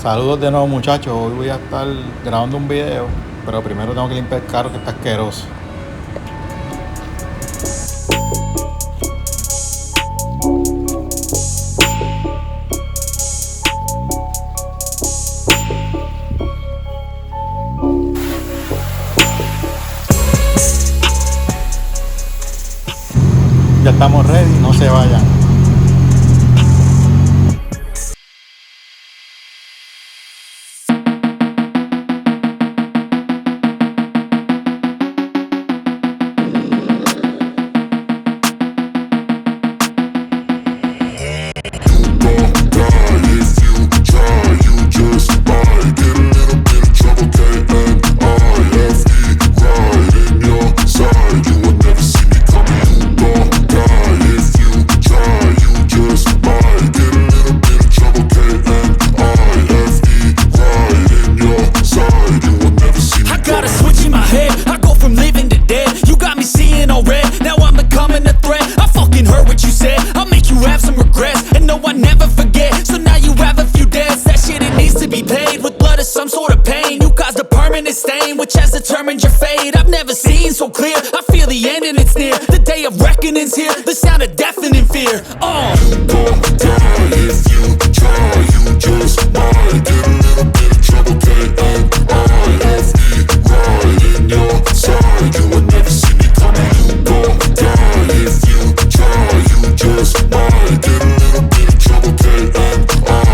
Saludos de nuevo, muchachos. Hoy voy a estar grabando un video, pero primero tengo que limpiar el carro que está asqueroso. Ya estamos ready, no se vayan. Some sort of pain, you caused a permanent stain, which has determined your fate. I've never seen so clear, I feel the end and it's near. The day of reckoning's here, the sound of deafening fear. You gon' die if you try, you just might get a little bit of trouble, K-N-I-F-E, right in your side, you will never see me coming. You gon' die if you try, you just might get a little bit of trouble, K-N-I-F-E,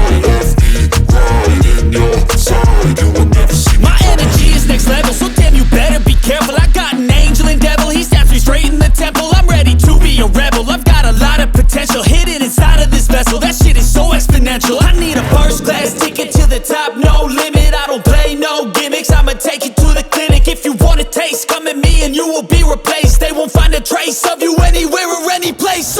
right in your side, you will never see me. My energy is next level, so damn you better be careful. I got an angel and devil, he stabs me straight in the temple. I'm ready to be a rebel, I've got a lot of potential hidden inside of this vessel. That shit is so exponential. I need a first class ticket to the top, no limit. I don't play no gimmicks, I'ma take you to the clinic. If you want a taste, come at me and you will be replaced. They won't find a trace of you anywhere or any place.